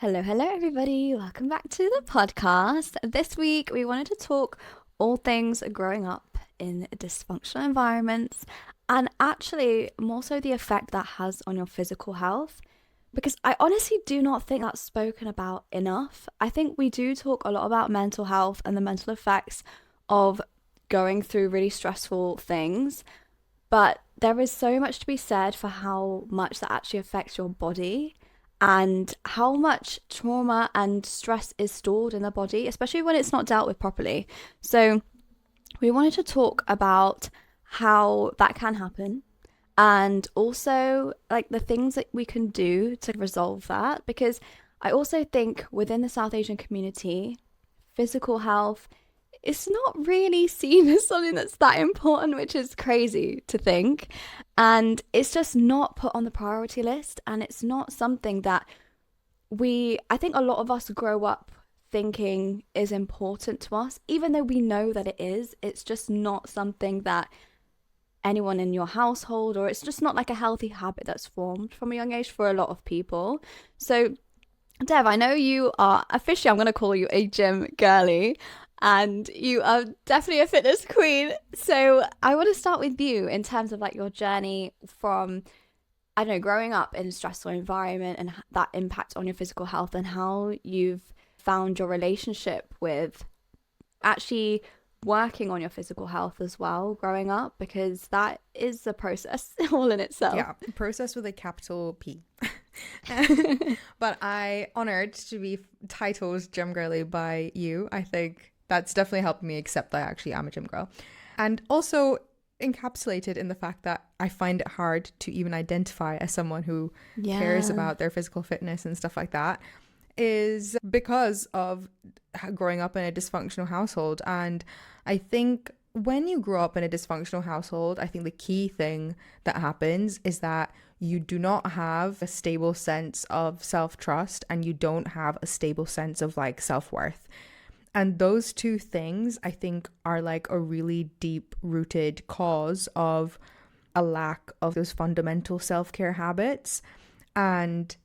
Hello, everybody. Welcome back to the podcast. This week, we wanted to talk all things growing up in dysfunctional environments and actually more so the effect that has on your physical health. Because I honestly do not think that's spoken about enough. I think we do talk a lot about mental health and the mental effects of going through really stressful things, but there is so much to be said for how much that actually affects your body and how much trauma and stress is stored in the body, especially when it's not dealt with properly. So, we wanted to talk about how that can happen and also like the things that we can do to resolve that. Because I also think within the South Asian community, physical health it's not really seen as something that's that important, which is crazy to think. And it's just not put on the priority list. And it's not something that I think a lot of us grow up thinking is important to us, even though we know that it is. It's just not something that anyone in your household, or it's just not like a healthy habit that's formed from a young age for a lot of people. So, Dev, I know you are officially, I'm going to call you a gym girly and you are definitely a fitness queen. So I want to start with you in terms of like your journey from, I don't know, growing up in a stressful environment and that impact on your physical health and how you've found your relationship with actually working on your physical health as well growing up, because that is a process all in itself. Yeah, process with a capital P. But I honored to be titled gym girly by you. I think that's definitely helped me accept that I actually am a gym girl. And also encapsulated in the fact that I find it hard to even identify as someone who cares about their physical fitness and stuff like that is because of growing up in a dysfunctional household. And I think when you grow up in a dysfunctional household, I think the key thing that happens is that you do not have a stable sense of self-trust and you don't have a stable sense of like self-worth. And those two things, I think, are like a really deep-rooted cause of a lack of those fundamental self-care habits and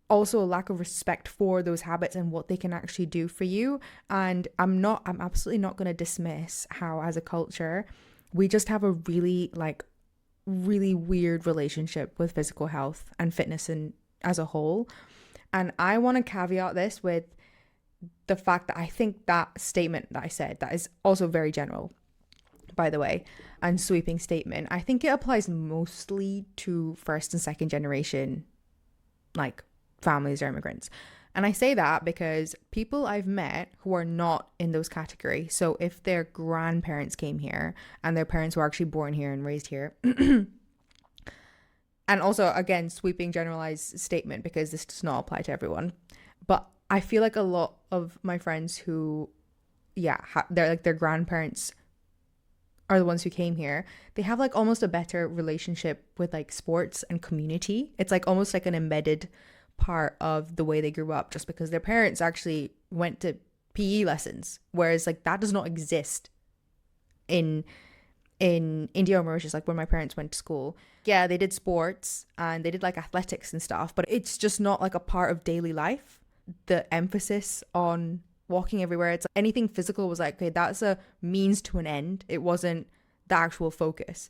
also a lack of respect for those habits and what they can actually do for you. And I'm absolutely not going to dismiss how as a culture, we just have a really weird relationship with physical health and fitness as a whole. And I want to caveat this with the fact that I think that statement that I said, that is also very general, by the way, and sweeping statement, I think it applies mostly to first and second generation, like families or immigrants. And I say that because people I've met who are not in those categories, so if their grandparents came here and their parents were actually born here and raised here, and also, again, sweeping generalized statement because this does not apply to everyone, but I feel like a lot of my friends who, they're like their grandparents are the ones who came here. They have like almost a better relationship with like sports and community. It's like almost like an embedded part of the way they grew up just because their parents actually went to PE lessons, whereas like that does not exist in India or Mauritius. Like when my parents went to school, yeah, they did sports and they did like athletics and stuff, but it's just not like a part of daily life. The emphasis on walking everywhere, it's like anything physical was like, okay, that's a means to an end. It wasn't the actual focus.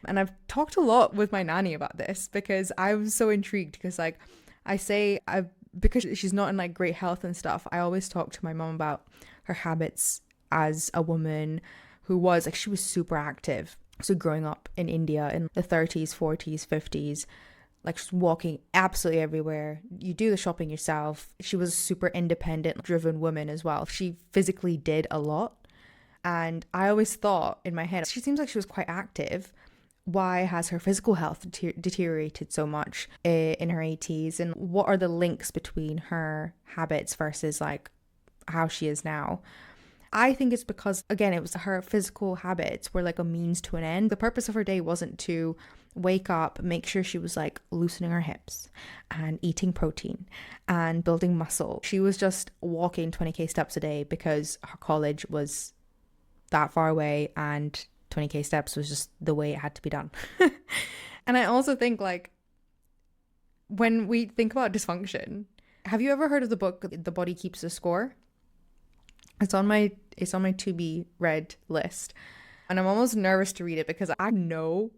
And I've talked a lot with my nanny about this because I was so intrigued because like because she's not in like great health and stuff, I always talk to my mom about her habits as a woman who was like, she was super active. So growing up in India in the 30s, 40s, 50s, like just walking absolutely everywhere. You do the shopping yourself. She was a super independent, driven woman as well. She physically did a lot. And I always thought in my head, she seems like she was quite active. Why has her physical health deteriorated so much in her 80s? And what are the links between her habits versus like how she is now? I think it's because, again, it was her physical habits were like a means to an end. The purpose of her day wasn't to wake up, make sure she was like loosening her hips and eating protein and building muscle. She was just walking 20k steps a day because her college was that far away and 20k steps was just the way it had to be done. And I also think like when we think about dysfunction, Have you ever heard of the book The Body Keeps a Score? It's on my to be read list. And I'm almost nervous to read it because I know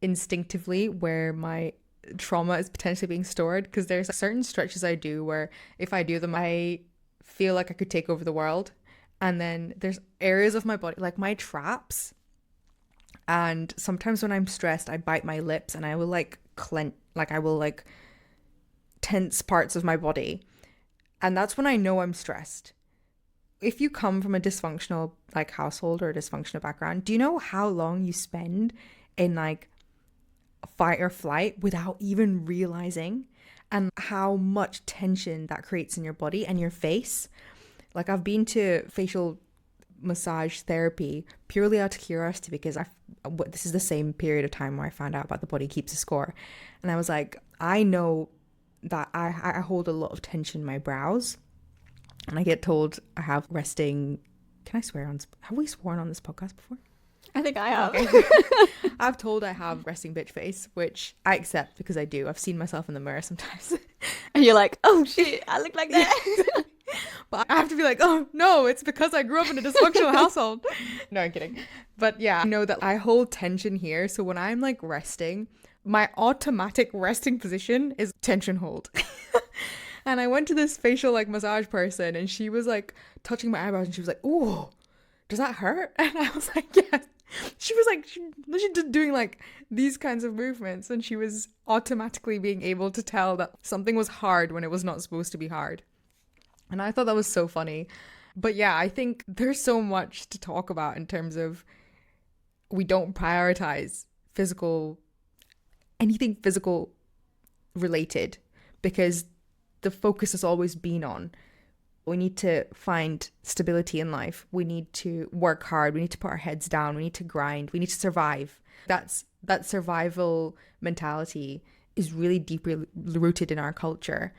instinctively where my trauma is potentially being stored, because there's certain stretches I do where if I do them I feel like I could take over the world. And then there's areas of my body, like my traps, and sometimes when I'm stressed I bite my lips and I will like clench, like I will like tense parts of my body. And that's when I know I'm stressed. If you come from a dysfunctional like household or a dysfunctional background, do you know how long you spend in like fight or flight without even realizing, and how much tension that creates in your body and your face? Like, I've been to facial massage therapy purely out of curiosity because this is the same period of time where I found out about The Body Keeps a Score. And I was like, I know that I hold a lot of tension in my brows, and I get told I have resting. Can I swear on? Have we sworn on this podcast before? I think I have. Okay. I've told I have resting bitch face, which I accept because I do. I've seen myself in the mirror sometimes. And you're like, oh shit, I look like that. But I have to be like, oh no, it's because I grew up in a dysfunctional household. No, I'm kidding. But yeah, I know that I hold tension here. So when I'm like resting, my automatic resting position is tension hold. And I went to this facial like massage person, and she was like touching my eyebrows, and she was like, "Ooh, does that hurt?" And I was like, "Yes." She was like, she just doing like these kinds of movements, and she was automatically being able to tell that something was hard when it was not supposed to be hard. And I thought that was so funny. But yeah, I think there's so much to talk about in terms of we don't prioritize anything physical related, because the focus has always been on, we need to find stability in life. We need to work hard. We need to put our heads down. We need to grind. We need to survive. That survival mentality is really deeply rooted in our culture.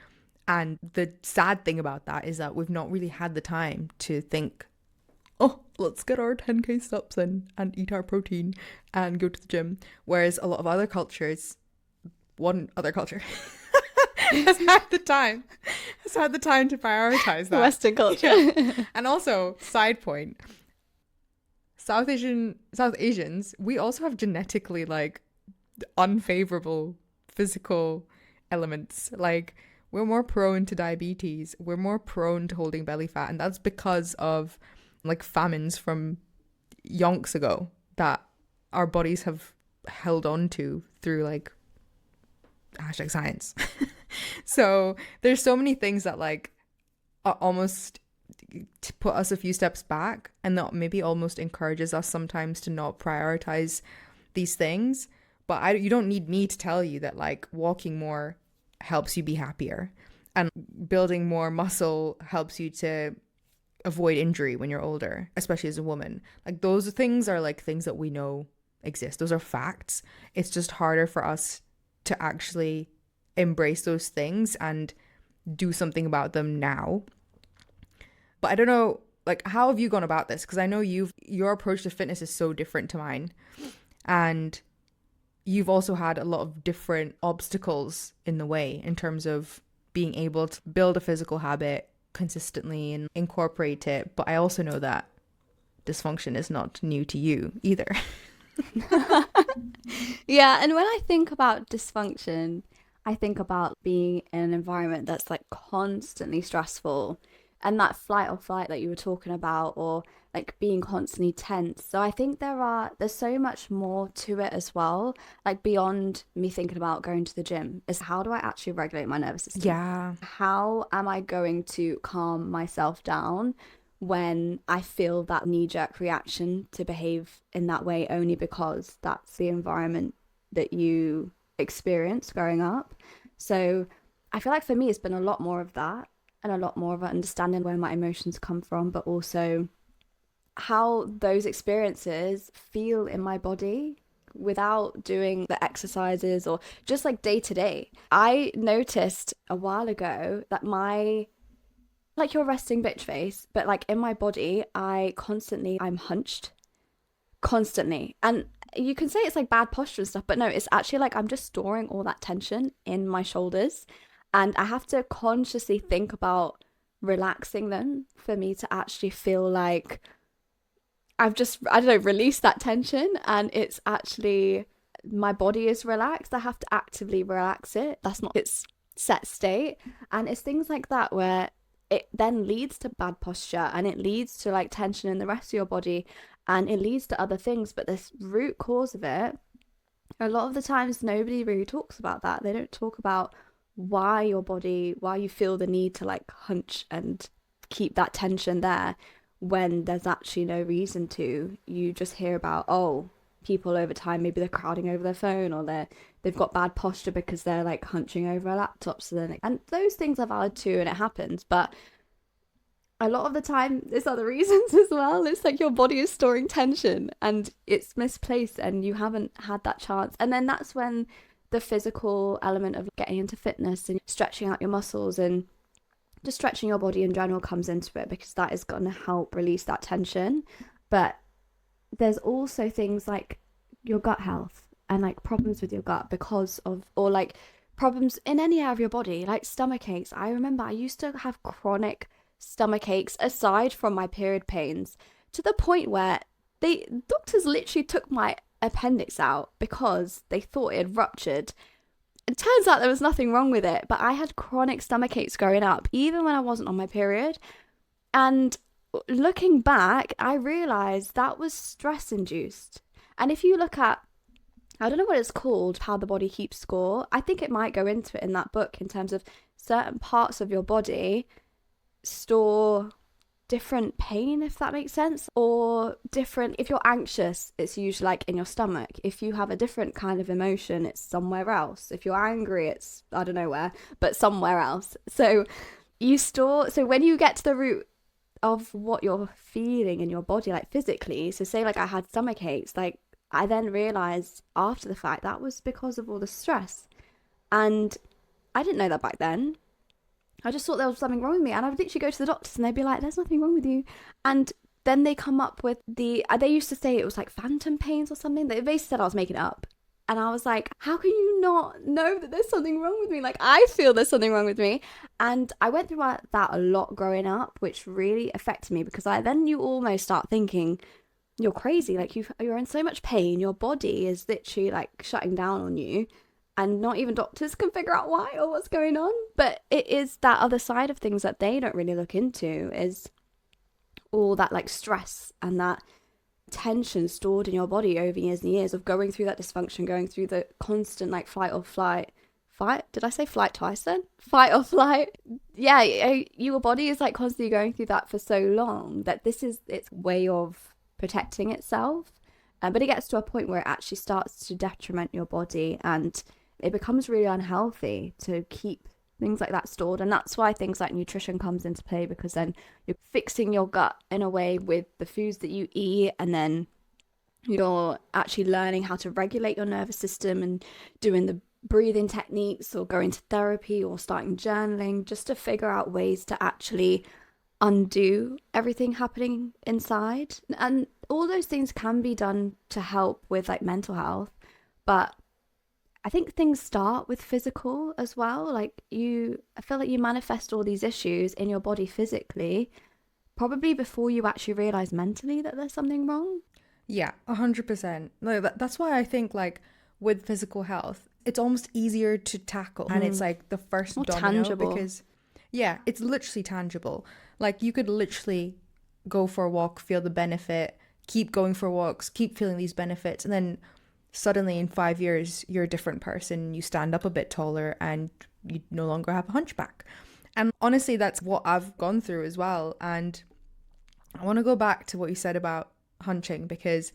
And the sad thing about that is that we've not really had the time to think, oh, let's get our 10K steps in and eat our protein and go to the gym. Whereas a lot of other cultures, one other culture has had the time to prioritize that. Western culture. Yeah. And also, side point, South Asians, we also have genetically like unfavorable physical elements. Like, we're more prone to diabetes, we're more prone to holding belly fat, and that's because of like famines from yonks ago that our bodies have held on to through like #science. So there's so many things that like are almost to put us a few steps back, and that maybe almost encourages us sometimes to not prioritize these things. But you don't need me to tell you that like walking more helps you be happier, and building more muscle helps you to avoid injury when you're older, especially as a woman. Like, those things are like things that we know exist. Those are facts. It's just harder for us to actually embrace those things and do something about them now. But I don't know, like, how have you gone about this? Because I know your approach to fitness is so different to mine, and you've also had a lot of different obstacles in the way in terms of being able to build a physical habit consistently and incorporate it. But I also know that dysfunction is not new to you either. Yeah, and when I think about dysfunction, I think about being in an environment that's like constantly stressful, and that flight or flight that you were talking about, or like being constantly tense. So I think there's so much more to it as well, like beyond me thinking about going to the gym, is how do I actually regulate my nervous system? Yeah. How am I going to calm myself down when I feel that knee-jerk reaction to behave in that way only because that's the environment that you experienced growing up? So I feel like for me it's been a lot more of that, and a lot more of understanding where my emotions come from, but also how those experiences feel in my body without doing the exercises or just like day to day. I noticed a while ago that like your resting bitch face, but like in my body, I'm hunched constantly. And you can say it's like bad posture and stuff, but no, it's actually like I'm just storing all that tension in my shoulders. And I have to consciously think about relaxing them for me to actually feel like I've just, I don't know, released that tension, and it's actually, my body is relaxed. I have to actively relax it. That's not its set state. And it's things like that where it then leads to bad posture, and it leads to like tension in the rest of your body, and it leads to other things. But this root cause of it, a lot of the times nobody really talks about that. They don't talk about why your body, why you feel the need to like hunch and keep that tension there when there's actually no reason to. You just hear about, oh, people over time, maybe they're crowding over their phone, or they've got bad posture because they're like hunching over a laptop. So then, and those things are valid too, and it happens. But a lot of the time, there's other reasons as well. It's like your body is storing tension and it's misplaced, and you haven't had that chance. And then that's when the physical element of getting into fitness and stretching out your muscles and just stretching your body in general comes into it, because that is going to help release that tension. But there's also things like your gut health and like problems with your gut because of, or like problems in any area of your body, like stomach aches. I remember I used to have chronic stomach aches aside from my period pains, to the point where doctors literally took my appendix out because they thought it had ruptured. It turns out there was nothing wrong with it, but I had chronic stomach aches growing up, even when I wasn't on my period. And looking back, I realized that was stress induced. And if you look at, I don't know what it's called, how the body keeps score, I think it might go into it in that book, in terms of certain parts of your body store different pain, if that makes sense, or different. If you're anxious, it's usually like in your stomach. If you have a different kind of emotion, it's somewhere else. If you're angry, it's I don't know where, but somewhere else. So when you get to the root of what you're feeling in your body, like physically, so say like I had stomach aches, like I then realized after the fact that was because of all the stress. And I didn't know that back then. I just thought there was something wrong with me, and I would literally go to the doctors and they'd be like, there's nothing wrong with you. And then they come up with they used to say it was like phantom pains or something. They basically said I was making it up. And I was like, how can you not know that there's something wrong with me? Like, I feel there's something wrong with me. And I went through that a lot growing up, which really affected me, because then you almost start thinking you're crazy. Like, you're in so much pain. Your body is literally like shutting down on you. And not even doctors can figure out why or what's going on. But it is that other side of things that they don't really look into, is all that like stress and that tension stored in your body over years and years of going through that dysfunction, going through the constant like fight or flight. Did I say flight twice then? Fight or flight. Yeah, your body is like constantly going through that for so long that this is its way of protecting itself. But it gets to a point where it actually starts to detriment your body, and it becomes really unhealthy to keep things like that stored. And that's why things like nutrition comes into play, because then you're fixing your gut in a way with the foods that you eat, and then you're actually learning how to regulate your nervous system and doing the breathing techniques, or going to therapy, or starting journaling, just to figure out ways to actually undo everything happening inside. And all those things can be done to help with like mental health, but I think things start with physical as well. Like I feel like you manifest all these issues in your body physically, probably before you actually realize mentally that there's something wrong. Yeah, 100%. No, that's why I think like with physical health, it's almost easier to tackle, and it's like the first More domino tangible. because yeah, it's literally tangible. Like you could literally go for a walk, feel the benefit, keep going for walks, keep feeling these benefits, and then suddenly in 5 years you're a different person. You stand up a bit taller and you no longer have a hunchback. And honestly, that's what I've gone through as well. And I want to go back to what you said about hunching, because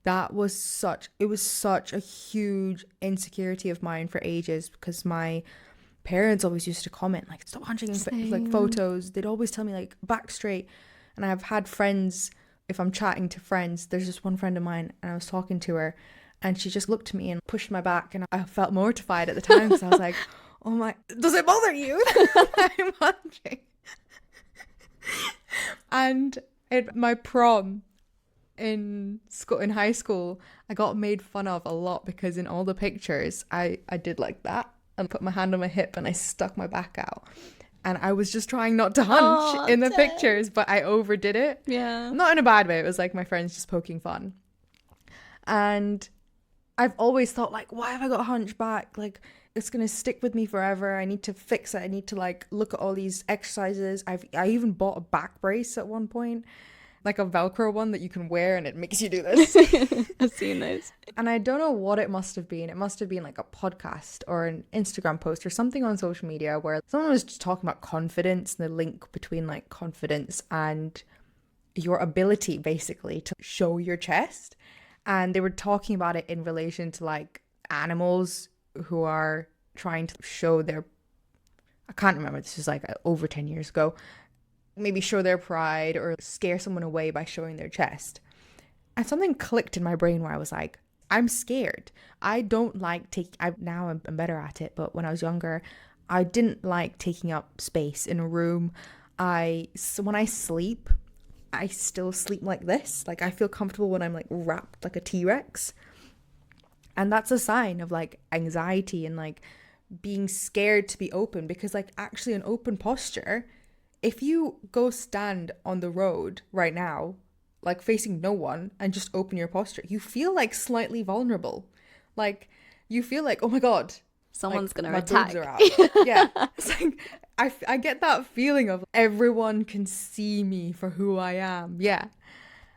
that was such a huge insecurity of mine for ages, because my parents always used to comment like, stop hunching in like photos. They'd always tell me like, back straight. And I've had friends, if I'm chatting to friends, there's this one friend of mine, and I was talking to her, and she just looked at me and pushed my back, and I felt mortified at the time, because I was like, oh my, does it bother you that I'm hunching? And at my prom in high school, I got made fun of a lot, because in all the pictures I did like that. and put my hand on my hip and I stuck my back out. And I was just trying not to hunch Oh, in the Des. pictures, but I overdid it. Yeah. Not in a bad way. It was like my friends just poking fun. And I've always thought, like, why have I got a hunchback? Like, it's going to stick with me forever. I need to fix it. I need to, like, look at all these exercises. I even bought a back brace at one point, like a Velcro one that you can wear and it makes you do this. I've seen those. And I don't know what it must have been. It must have been like a podcast or an Instagram post or something on social media where someone was just talking about confidence and the link between like confidence and your ability basically to show your chest. And they were talking about it in relation to like animals who are trying to show their, I can't remember, this was like over 10 years ago, maybe show their pride or scare someone away by showing their chest. And something clicked in my brain where I was like, I'm scared. I don't like now I'm better at it, but when I was younger, I didn't like taking up space in a room. So when I sleep, I still sleep like this. Like I feel comfortable when I'm like wrapped like a T-Rex. And that's a sign of like anxiety and like being scared to be open, because like actually an open posture, if you go stand on the road right now, like facing no one, and just open your posture, you feel like slightly vulnerable. Like you feel like, oh my God, Someone's like, going to my attack. boobs are out. Yeah. It's like, I get that feeling of everyone can see me for who I am. Yeah.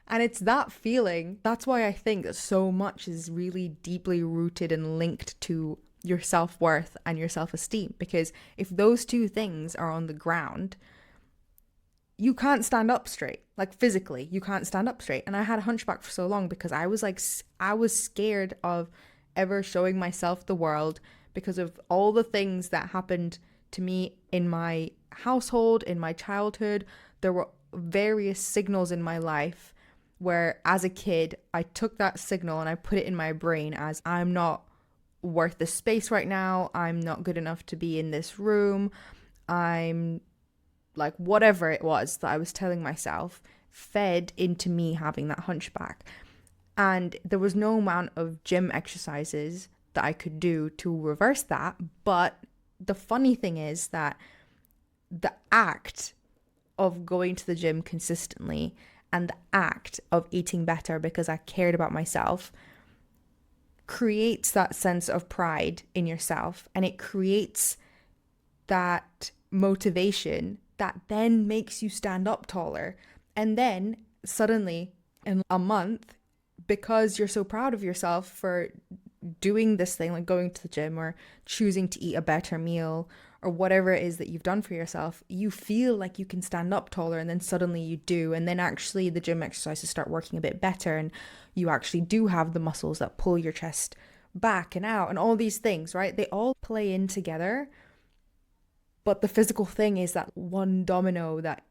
And it's that feeling. That's why I think that so much is really deeply rooted and linked to your self-worth and your self-esteem. Because if those two things are on the ground, you can't stand up straight. Like physically, you can't stand up straight. And I had a hunchback for so long because I was scared of ever showing myself the world because of all the things that happened to me in my household, in my childhood. There were various signals in my life where as a kid, I took that signal and I put it in my brain as, I'm not worth the space right now. I'm not good enough to be in this room. I'm like whatever it was that I was telling myself fed into me having that hunchback. And there was no amount of gym exercises that I could do to reverse that. But the funny thing is that the act of going to the gym consistently and the act of eating better because I cared about myself creates that sense of pride in yourself, and it creates that motivation that then makes you stand up taller. And then suddenly in a month, because you're so proud of yourself for doing this thing, like going to the gym or choosing to eat a better meal or whatever it is that you've done for yourself, you feel like you can stand up taller, and then suddenly you do. And then actually the gym exercises start working a bit better, and you actually do have the muscles that pull your chest back and out, and all these things, right? They all play in together. But the physical thing is that one domino that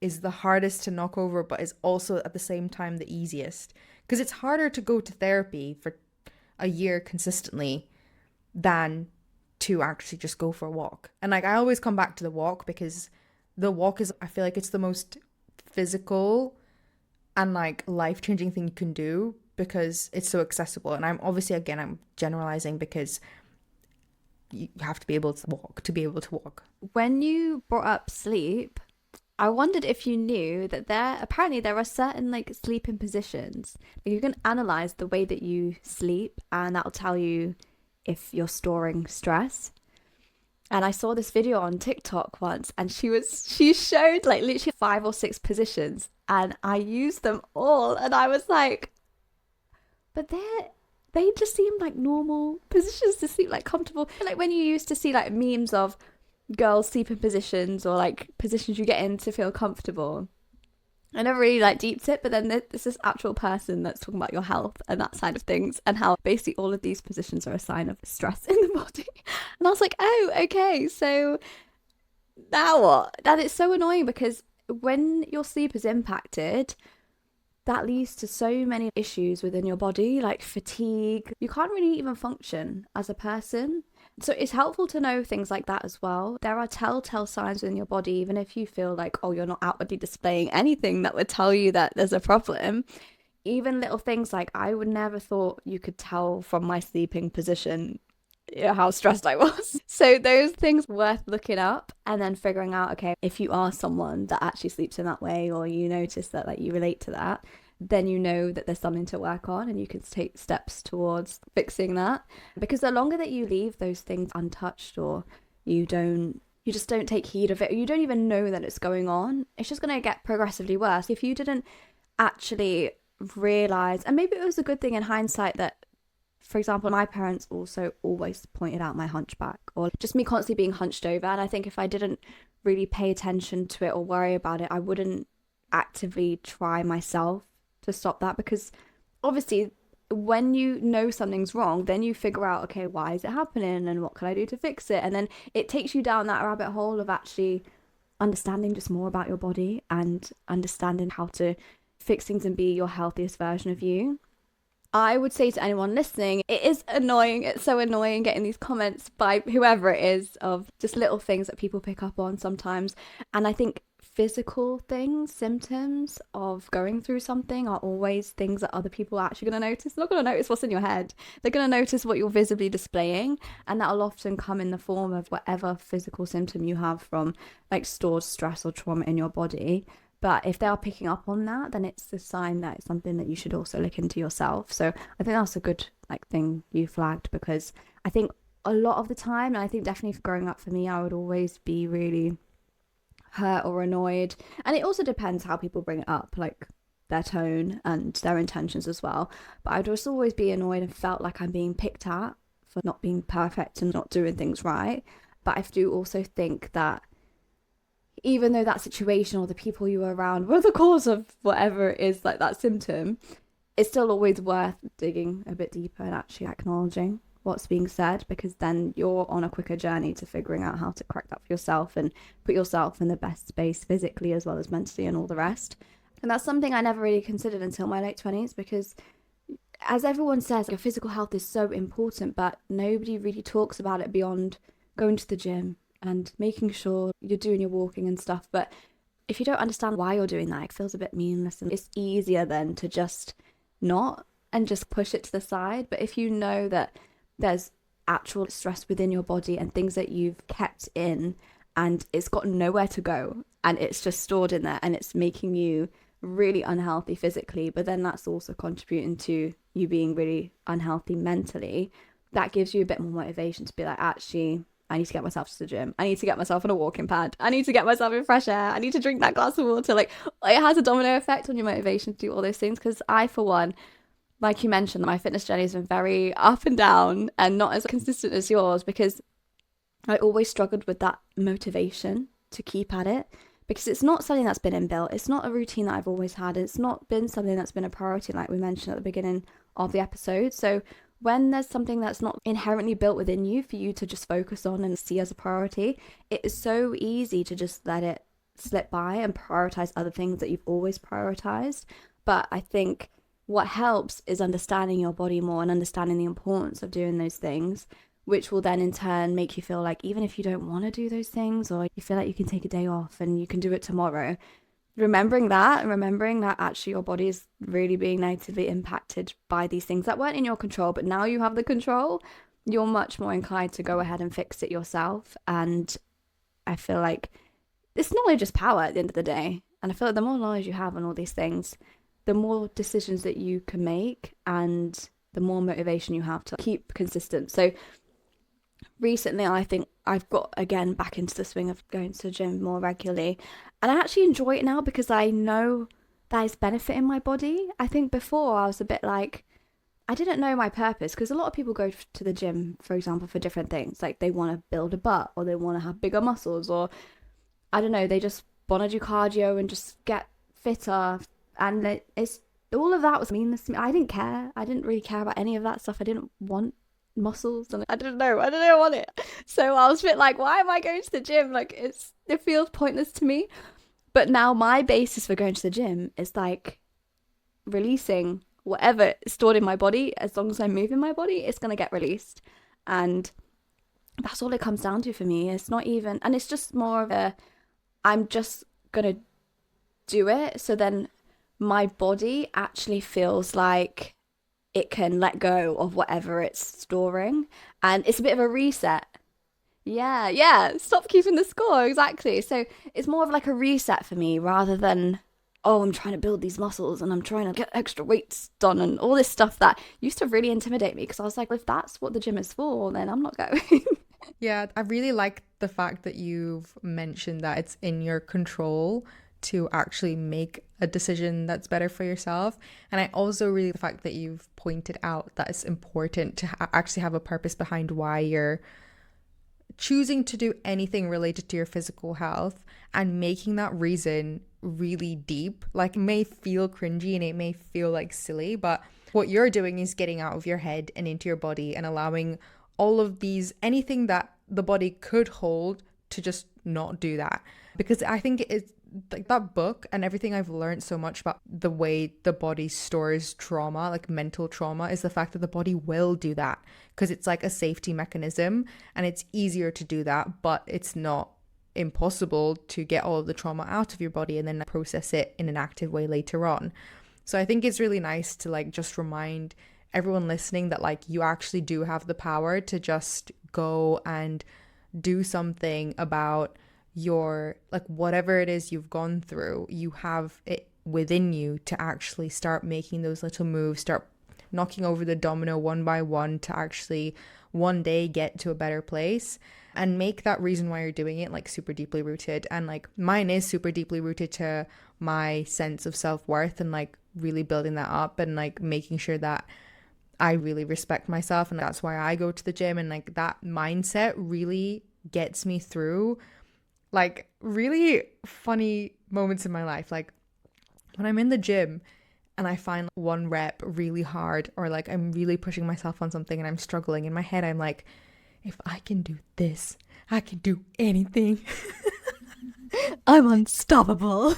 is the hardest to knock over, but is also at the same time the easiest. Because it's harder to go to therapy for a year consistently than to actually just go for a walk. And like I always come back to the walk because the walk is, I feel like it's the most physical and like life-changing thing you can do because it's so accessible. And I'm obviously, again, I'm generalizing because you have to be able to walk. When you brought up sleep, I wondered if you knew that there are certain like sleeping positions. Like, you can analyze the way that you sleep, and that'll tell you if you're storing stress. And I saw this video on TikTok once, and she showed like literally 5 or 6 positions, and I used them all, and I was like, but they just seem like normal positions to sleep, like comfortable. Like when you used to see like memes of girls sleeping positions or like positions you get in to feel comfortable. I never really like deeped it, but then there's this actual person that's talking about your health and that side of things, and how basically all of these positions are a sign of stress in the body. And I was like, oh, okay, so now what? And it's so annoying because when your sleep is impacted, that leads to so many issues within your body, like fatigue. You can't really even function as a person. So it's helpful to know things like that as well. There are telltale signs within your body, even if you feel like, oh, you're not outwardly displaying anything that would tell you that there's a problem. Even little things like, I would never thought you could tell from my sleeping position how stressed I was. So those things worth looking up and then figuring out, okay, if you are someone that actually sleeps in that way, or you notice that like you relate to that, then you know that there's something to work on and you can take steps towards fixing that. Because the longer that you leave those things untouched, or you just don't take heed of it, or you don't even know that it's going on, it's just going to get progressively worse. If you didn't actually realize, and maybe it was a good thing in hindsight that, for example, my parents also always pointed out my hunchback, or just me constantly being hunched over. And I think if I didn't really pay attention to it or worry about it, I wouldn't actively try myself to stop that. Because obviously, when you know something's wrong, then you figure out, okay, why is it happening and what can I do to fix it? And then it takes you down that rabbit hole of actually understanding just more about your body and understanding how to fix things and be your healthiest version of you. I would say to anyone listening, it is annoying. It's so annoying getting these comments by whoever it is of just little things that people pick up on sometimes. And I think physical things, symptoms of going through something are always things that other people are actually going to notice. They're not going to notice what's in your head. They're going to notice what you're visibly displaying. And that'll often come in the form of whatever physical symptom you have from like stored stress or trauma in your body. But if they are picking up on that, then it's a sign that it's something that you should also look into yourself. So I think that's a good thing you flagged, because I think a lot of the time, and I think definitely growing up for me, I would always be really hurt or annoyed. And it also depends how people bring it up, like their tone and their intentions as well. But I'd just always be annoyed and felt like I'm being picked at for not being perfect and not doing things right. But I do also think that even though that situation or the people you were around were the cause of whatever it is, like that symptom, it's still always worth digging a bit deeper and actually acknowledging what's being said, because then you're on a quicker journey to figuring out how to correct that for yourself and put yourself in the best space physically as well as mentally and all the rest. And that's something I never really considered until my late 20s, because as everyone says, your physical health is so important, but nobody really talks about it beyond going to the gym and making sure you're doing your walking and stuff. But if you don't understand why you're doing that, it feels a bit meaningless, and it's easier then to just not and just push it to the side. But if you know that there's actual stress within your body and things that you've kept in and it's got nowhere to go and it's just stored in there and it's making you really unhealthy physically, but then that's also contributing to you being really unhealthy mentally, that gives you a bit more motivation to be like, actually, I need to get myself to the gym. I need to get myself on a walking pad. I need to get myself in fresh air. I need to drink that glass of water. Like, it has a domino effect on your motivation to do all those things. Because I, for one, like you mentioned, my fitness journey has been very up and down and not as consistent as yours, because I always struggled with that motivation to keep at it, because it's not something that's been inbuilt. It's not a routine that I've always had. It's not been something that's been a priority, like we mentioned at the beginning of the episode. So when there's something that's not inherently built within you for you to just focus on and see as a priority, it is so easy to just let it slip by and prioritize other things that you've always prioritized. But I think what helps is understanding your body more and understanding the importance of doing those things, which will then in turn make you feel like even if you don't want to do those things, or you feel like you can take a day off and you can do it tomorrow, remembering that actually your body is really being negatively impacted by these things that weren't in your control, but now you have the control, you're much more inclined to go ahead and fix it yourself. And I feel like this knowledge is power at the end of the day. And I feel like the more knowledge you have on all these things, the more decisions that you can make and the more motivation you have to keep consistent. So recently, I think I've got again back into the swing of going to the gym more regularly, and I actually enjoy it now because I know that it's benefiting my body. I think before I was a bit like, I didn't know my purpose, because a lot of people go to the gym, for example, for different things. Like they want to build a butt, or they want to have bigger muscles, or I don't know, they just want to do cardio and just get fitter. And it's all of that was meaningless to me. I didn't care. I didn't really care about any of that stuff. I didn't want muscles, and I don't know I want it. So I was a bit like, why am I going to the gym? Like it feels pointless to me. But now my basis for going to the gym is like releasing whatever is stored in my body. As long as I'm moving my body, it's going to get released. And that's all it comes down to for me. It's not even, and it's just more of a, I'm just going to do it. So then my body actually feels like it can let go of whatever it's storing. And it's a bit of a reset. Yeah, yeah. Stop keeping the score. Exactly. So it's more of like a reset for me rather than, oh, I'm trying to build these muscles and I'm trying to get extra weights done and all this stuff that used to really intimidate me because I was like, if that's what the gym is for, then I'm not going. Yeah, I really like the fact that you've mentioned that it's in your control to actually make a decision that's better for yourself. And I also really the fact that you've pointed out that it's important to actually have a purpose behind why you're choosing to do anything related to your physical health and making that reason really deep. Like it may feel cringy and it may feel like silly, but what you're doing is getting out of your head and into your body and allowing all of these, anything that the body could hold to just not do that. Because I think it's like that book and everything I've learned so much about the way the body stores trauma, like mental trauma, is the fact that the body will do that because it's like a safety mechanism and it's easier to do that, but it's not impossible to get all of the trauma out of your body and then process it in an active way later on. So I think it's really nice to like just remind everyone listening that like you actually do have the power to just go and do something about your like whatever it is you've gone through. You have it within you to actually start making those little moves, start knocking over the domino one by one to actually one day get to a better place and make that reason why you're doing it like super deeply rooted. And like mine is super deeply rooted to my sense of self-worth and like really building that up and like making sure that I really respect myself, and that's why I go to the gym. And like that mindset really gets me through like really funny moments in my life. Like when I'm in the gym and I find one rep really hard, or like I'm really pushing myself on something and I'm struggling, in my head I'm like, if I can do this, I can do anything. I'm unstoppable.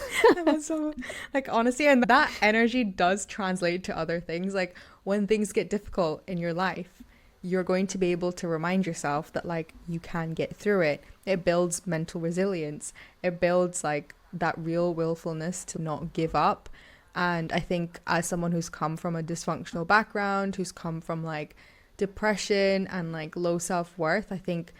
So, like honestly, and that energy does translate to other things. Like when things get difficult in your life, you're going to be able to remind yourself that like you can get through it. It builds mental resilience. It builds like that real willfulness to not give up. And I think as someone who's come from a dysfunctional background, who's come from like depression and like low self-worth, I think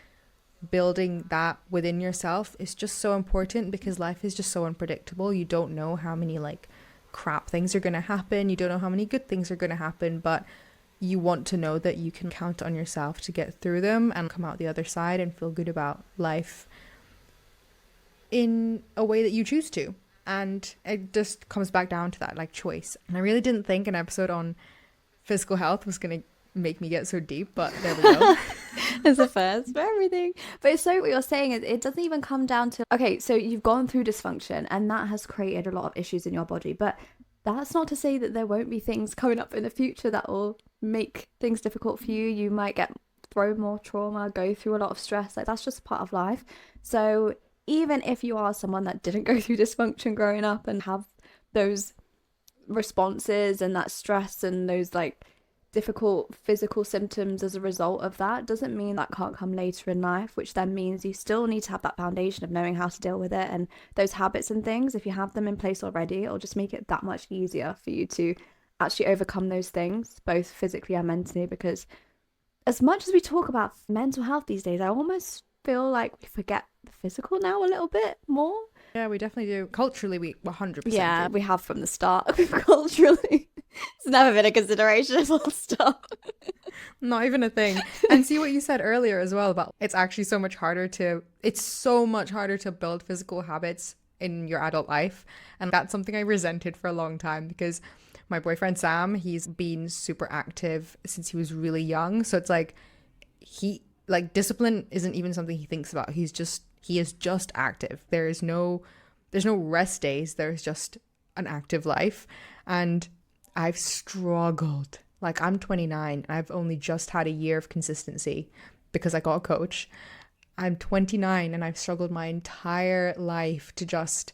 building that within yourself is just so important because life is just so unpredictable. You don't know how many like crap things are going to happen. You don't know how many good things are going to happen, but you want to know that you can count on yourself to get through them and come out the other side and feel good about life in a way that you choose to. And it just comes back down to that like choice. And I really didn't think an episode on physical health was going to make me get so deep, but there we go. It's a first for everything. But it's so what you're saying is it doesn't even come down to, okay, so you've gone through dysfunction and that has created a lot of issues in your body, but that's not to say that there won't be things coming up in the future that will make things difficult for you. You might get thrown more trauma, go through a lot of stress. Like that's just part of life. So even if you are someone that didn't go through dysfunction growing up and have those responses and that stress and those like difficult physical symptoms as a result of that, doesn't mean that can't come later in life, which then means you still need to have that foundation of knowing how to deal with it. And those habits and things, if you have them in place already, it'll just make it that much easier for you to actually overcome those things, both physically and mentally. Because as much as we talk about mental health these days, I almost feel like we forget the physical now a little bit more. Yeah, we definitely do. Culturally, we 100% Yeah, do. we have from the start. Culturally, it's never been a consideration. Full stop. Not even a thing. And see what you said earlier as well about it's actually so much harder to build physical habits in your adult life. And that's something I resented for a long time because my boyfriend Sam, he's been super active since he was really young. So it's like discipline isn't even something he thinks about. He is just active. There's no rest days. There's just an active life. And I've struggled. Like I'm 29 and I've only just had a year of consistency because I got a coach. I'm 29 and I've struggled my entire life to just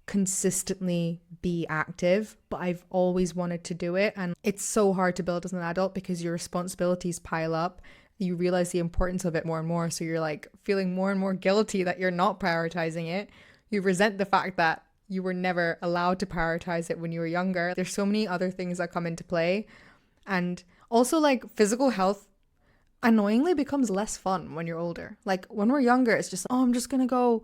consistently be active, but I've always wanted to do it. And it's so hard to build as an adult because your responsibilities pile up. You realize the importance of it more and more. So you're like feeling more and more guilty that you're not prioritizing it. You resent the fact that you were never allowed to prioritize it when you were younger. There's so many other things that come into play. And also, like, physical health annoyingly becomes less fun when you're older. Like, when we're younger, it's just, oh, I'm just gonna go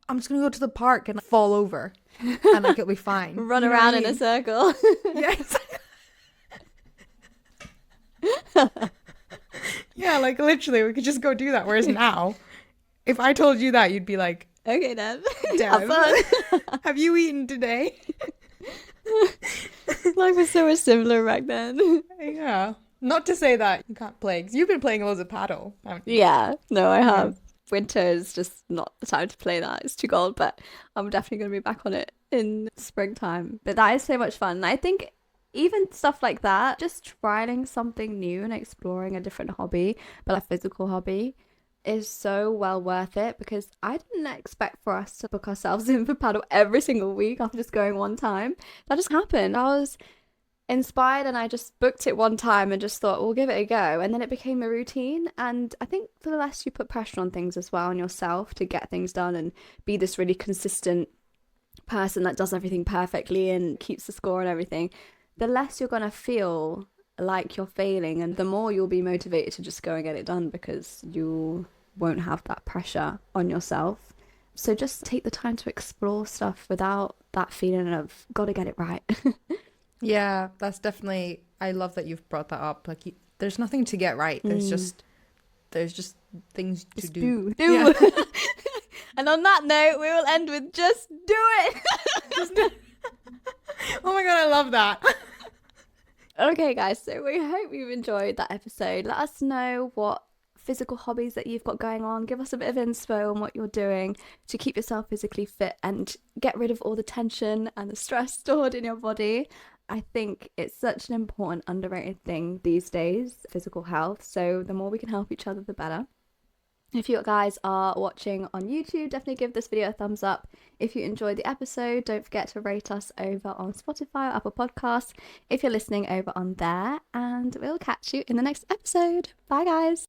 to the park and fall over and like it'll be fine. Run You know around what I in a mean? circle. Yes. Yeah, like literally we could just go do that. Whereas now, if I told you that, you'd be like, Okay, Deb. Have Deb, fun. have you eaten today? Life was so much simpler back then. Yeah. Not to say that you can't play, 'cause you've been playing loads of paddle, haven't you? Yeah, no, I Yeah. have. Winter is just not the time to play that. It's too cold, but I'm definitely going to be back on it in springtime. But that is so much fun. And I think even stuff like that, just trialing something new and exploring a different hobby, but a physical hobby, is so well worth it because I didn't expect for us to book ourselves in for paddle every single week after just going one time. That just happened. I was inspired and I just booked it one time and just thought we'll give it a go, and then it became a routine. And I think the less you put pressure on things as well, on yourself, to get things done and be this really consistent person that does everything perfectly and keeps the score and everything, the less you're gonna feel like you're failing, and the more you'll be motivated to just go and get it done because you won't have that pressure on yourself. So just take the time to explore stuff without that feeling of gotta get it right. Yeah, that's definitely, I love that you've brought that up. Like, there's nothing to get right. There's just things to Just do. do. Yeah. And on that note, we will end with just do it. Oh my God, I love that. Okay, guys, so we hope you've enjoyed that episode. Let us know what physical hobbies that you've got going on. Give us a bit of inspo on what you're doing to keep yourself physically fit and get rid of all the tension and the stress stored in your body. I think it's such an important, underrated thing these days, physical health. So the more we can help each other, the better. If you guys are watching on YouTube, definitely give this video a thumbs up. If you enjoyed the episode, don't forget to rate us over on Spotify or Apple Podcasts if you're listening over on there. And we'll catch you in the next episode. Bye, guys.